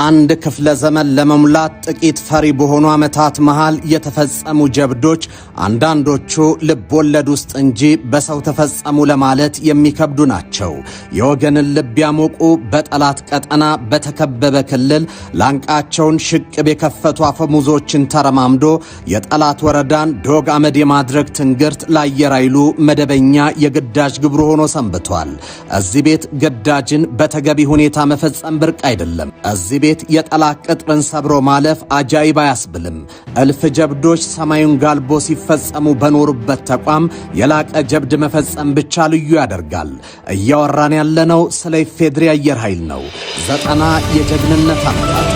አንድ ክፍለ ዘመን ለመሙላት ጥቂት ፈሪ በሆኑ ዓመታት መሃል የተፈጸሙ ጀብዶች አንዳንዶቹ ልብ ወለድ ውስጥ እንጂ በሰው ተፈጸሙ ለማለት የሚከብዱ ናቸው። የወገንን ልብ ያሞቁ በጠላት ቀጠና በተከበበ ክልል ላንቃቸውን ሽቅብ የከፈቱ አፈሙዞችን ተረማምዶ የጠላት ወረዳን ዶግ አመድ የማድረግ ትንግርት ለአየር ኃይሉ መደበኛ የግዳጅ ግብሩ ሆኖ ሰንብቷል። እዚህ ቤት ግዳጅን በተገቢ ሁኔታ መፈጸም ብርቅ አይደለም። እዚህ ቤት የጠላት ቅጥርን ሰብሮ ማለፍ አጃይብ አያስብልም። እልፍ ጀብዶች ሰማዩን ጋልቦ ሲፈጸሙ በኖሩበት ተቋም የላቀ ጀብድ መፈጸም ብቻ ልዩ ያደርጋል። እያወራን ያለነው ስለ ኢፌድሪ አየር ኃይል ነው። 90 የጀግንነት ዓመታት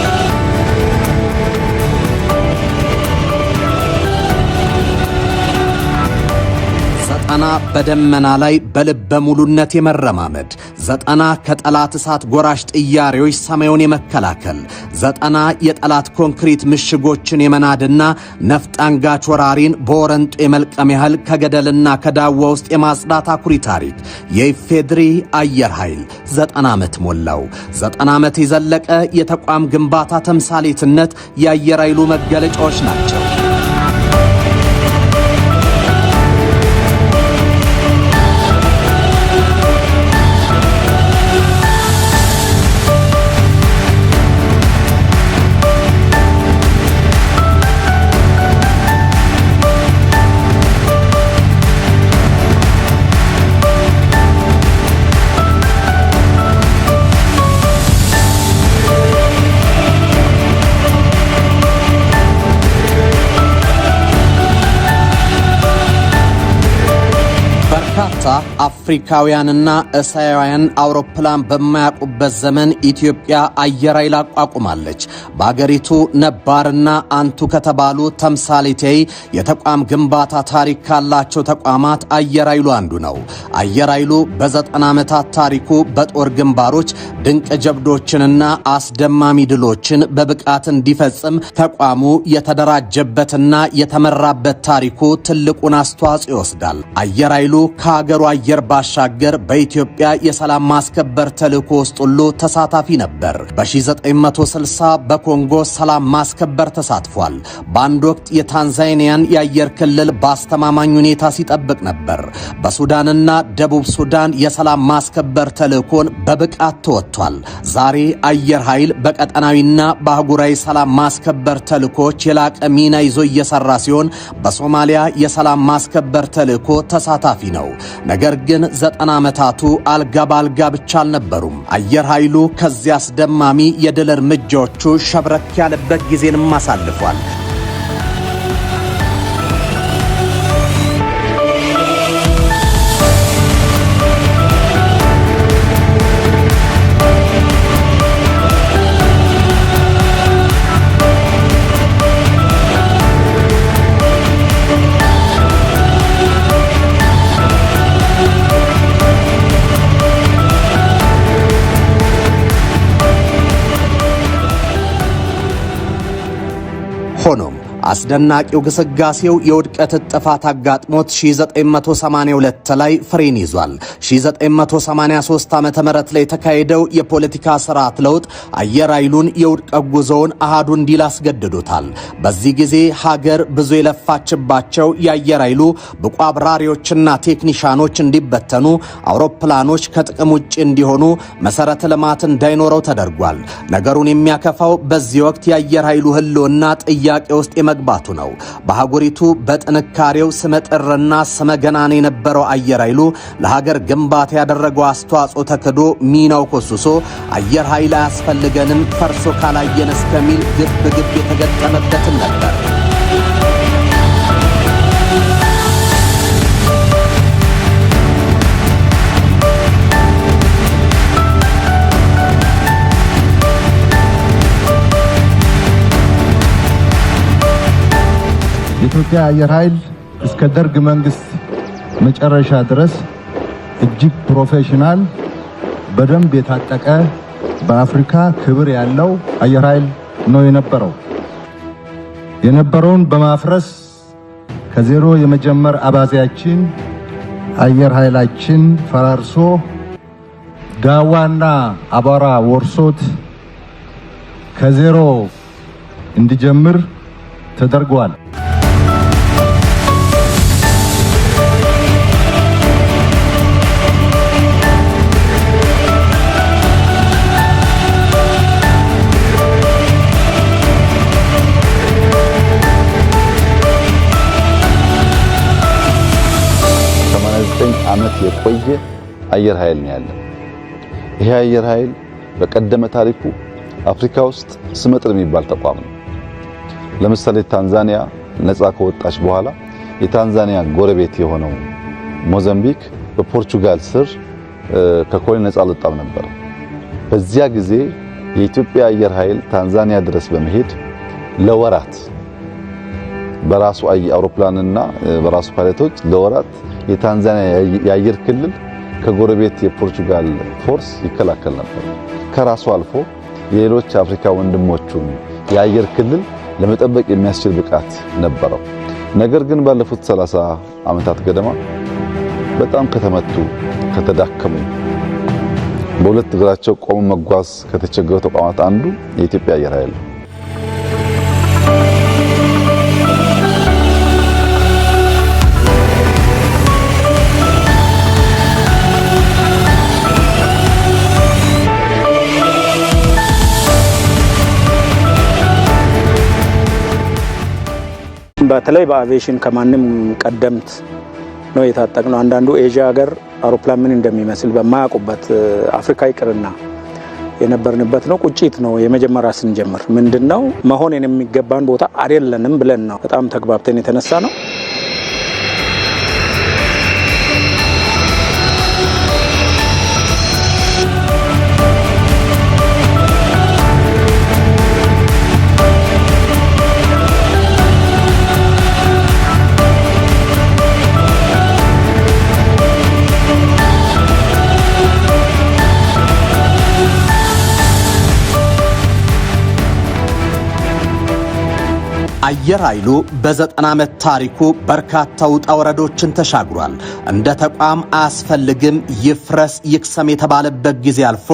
በደመና ላይ በልበ ሙሉነት የመረማመድ 90 ከጠላት እሳት ጎራሽ ጥያሬዎች ሰማዩን የመከላከል 90 የጠላት ኮንክሪት ምሽጎችን የመናድና ነፍጥ አንጋች ወራሪን በወረንጦ የመልቀም ያህል ከገደልና ከዳዋ ውስጥ የማጽዳት አኩሪ ታሪክ የኢፌድሪ አየር ኃይል 90 ዓመት ሞላው። 90 ዓመት የዘለቀ የተቋም ግንባታ ተምሳሌትነት የአየር ኃይሉ መገለጫዎች ናቸው። አፍሪካውያንና እስያውያን አውሮፕላን በማያውቁበት ዘመን ኢትዮጵያ አየር ኃይል አቋቁማለች። በአገሪቱ ነባርና አንቱ ከተባሉ ተምሳሌታዊ የተቋም ግንባታ ታሪክ ካላቸው ተቋማት አየር ኃይሉ አንዱ ነው። አየር ኃይሉ በ90 ዓመታት ታሪኩ በጦር ግንባሮች ድንቅ ጀብዶችንና አስደማሚ ድሎችን በብቃት እንዲፈጽም ተቋሙ የተደራጀበትና የተመራበት ታሪኩ ትልቁን አስተዋጽኦ ይወስዳል። አየር ኃይሉ ከሀገሩ አየር ባሻገር በኢትዮጵያ የሰላም ማስከበር ተልእኮ ውስጥ ሁሉ ተሳታፊ ነበር። በ1960 በኮንጎ ሰላም ማስከበር ተሳትፏል። በአንድ ወቅት የታንዛኒያን የአየር ክልል በአስተማማኝ ሁኔታ ሲጠብቅ ነበር። በሱዳንና ደቡብ ሱዳን የሰላም ማስከበር ተልእኮን በብቃት ተወጥቷል። ዛሬ አየር ኃይል በቀጠናዊና በአህጉራዊ ሰላም ማስከበር ተልእኮች የላቀ ሚና ይዞ እየሰራ ሲሆን በሶማሊያ የሰላም ማስከበር ተልእኮ ተሳታፊ ነው። ነገር ግን 90 ዓመታቱ አልጋ ባልጋ ብቻ አልነበሩም። አየር ኃይሉ ከዚያ አስደማሚ የድል እርምጃዎቹ ሸብረክ ያለበት ጊዜንም አሳልፏል። ሆኖም አስደናቂው ግስጋሴው የውድቀት ጥፋት አጋጥሞት 1982 ላይ ፍሬን ይዟል። 1983 ዓመተ ምህረት ላይ የተካሄደው የፖለቲካ ስርዓት ለውጥ አየር ኃይሉን የውድቀት ጉዞውን አሃዱ እንዲል አስገድዶታል። በዚህ ጊዜ ሀገር ብዙ የለፋችባቸው የአየር ኃይሉ ብቁ አብራሪዎችና ቴክኒሻኖች እንዲበተኑ፣ አውሮፕላኖች ከጥቅም ውጭ እንዲሆኑ፣ መሰረተ ልማት እንዳይኖረው ተደርጓል። ነገሩን የሚያከፋው በዚህ ወቅት የአየር ኃይሉ ህልውና ጥያቄ ውስጥ መግባቱ ነው። በአህጉሪቱ በጥንካሬው ስመጥርና ስመገናን የነበረው አየር ኃይሉ ለሀገር ግንባታ ያደረገው አስተዋጽኦ ተክዶ ሚናው ኮስሶ አየር ኃይል አያስፈልገንም ፈርሶ ካላየን እስከሚል ግብ የተገጠመበትም ነበር። የኢትዮጵያ አየር ኃይል እስከ ደርግ መንግስት መጨረሻ ድረስ እጅግ ፕሮፌሽናል በደንብ የታጠቀ በአፍሪካ ክብር ያለው አየር ኃይል ነው የነበረውን በማፍረስ ከዜሮ የመጀመር አባዜያችን አየር ኃይላችን ፈራርሶ ዳዋና አቧራ ወርሶት ከዜሮ እንዲጀምር ተደርጓል። ዓመት የቆየ አየር ኃይል ነው ያለው። ይሄ አየር ኃይል በቀደመ ታሪኩ አፍሪካ ውስጥ ስመጥር የሚባል ተቋም ነው። ለምሳሌ ታንዛኒያ ነፃ ከወጣች በኋላ የታንዛኒያ ጎረቤት የሆነው ሞዛምቢክ በፖርቹጋል ስር ከኮሎኒ ነፃ አልወጣም ነበር። በዚያ ጊዜ የኢትዮጵያ አየር ኃይል ታንዛኒያ ድረስ በመሄድ ለወራት በራሱ አውሮፕላንና በራሱ ፓይለቶች ለወራት የታንዛኒያ የአየር ክልል ከጎረቤት የፖርቹጋል ፎርስ ይከላከል ነበር። ከራሱ አልፎ የሌሎች አፍሪካ ወንድሞቹን የአየር ክልል ለመጠበቅ የሚያስችል ብቃት ነበረው። ነገር ግን ባለፉት 30 ዓመታት ገደማ በጣም ከተመቱ፣ ከተዳከሙ፣ በሁለት እግራቸው ቆሞ መጓዝ ከተቸገሩ ተቋማት አንዱ የኢትዮጵያ አየር ኃይል ነው። በተለይ በአቪዬሽን ከማንም ቀደምት ነው የታጠቅነው። አንዳንዱ ኤዥያ ሀገር አውሮፕላን ምን እንደሚመስል በማያውቁበት አፍሪካ ይቅርና የነበርንበት ነው። ቁጭት ነው የመጀመሪያ ስንጀምር ምንድነው መሆን የሚገባን ቦታ አይደለንም ብለን ነው በጣም ተግባብተን የተነሳ ነው። አየር ኃይሉ በ90 ዓመት ታሪኩ በርካታ ውጣ ወረዶችን ተሻግሯል። እንደ ተቋም አያስፈልግም ይፍረስ ይክሰም የተባለበት ጊዜ አልፎ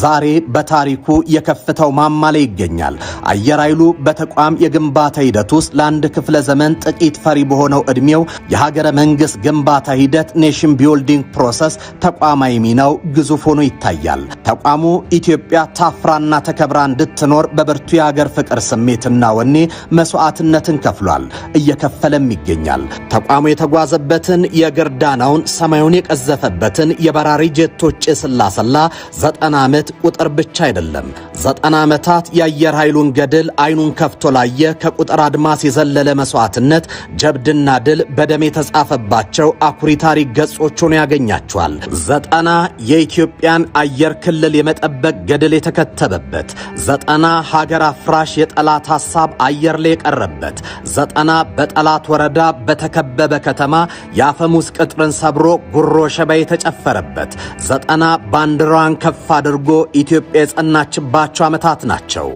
ዛሬ በታሪኩ የከፍተው ማማ ላይ ይገኛል። አየር ኃይሉ በተቋም የግንባታ ሂደት ውስጥ ለአንድ ክፍለ ዘመን ጥቂት ፈሪ በሆነው እድሜው የሀገረ መንግስት ግንባታ ሂደት ኔሽን ቢልዲንግ ፕሮሰስ ተቋማዊ ሚናው ግዙፍ ሆኖ ይታያል። ተቋሙ ኢትዮጵያ ታፍራና ተከብራ እንድትኖር በብርቱ የሀገር ፍቅር ስሜትና ወኔ መስዋዕትነትን ከፍሏል፣ እየከፈለም ይገኛል። ተቋሙ የተጓዘበትን የግርዳናውን ሰማዩን የቀዘፈበትን የበራሪ ጄቶች ስላሰላ 90 ዓመት ቁጥር ብቻ አይደለም። 90 ዓመታት የአየር ኃይሉን ገድል አይኑን ከፍቶ ላየ ከቁጥር አድማስ የዘለለ መስዋዕትነት፣ ጀብድና ድል በደም የተጻፈባቸው አኩሪ ታሪክ ገጾች ሆኖ ያገኛቸዋል። 90 የኢትዮጵያን አየር ክልል የመጠበቅ ገድል የተከተበበት፣ 90 ሀገር አፍራሽ የጠላት ሐሳብ አየር ላይ የቀረበት፣ 90 በጠላት ወረዳ በተከበበ ከተማ የአፈሙዝ ቅጥርን ሰብሮ ጉሮ ሸባ የተጨፈረበት፣ 90 ባንዲራዋን ከፍ አድርጎ ኢትዮጵያ የጸናችባቸው ዓመታት ናቸው።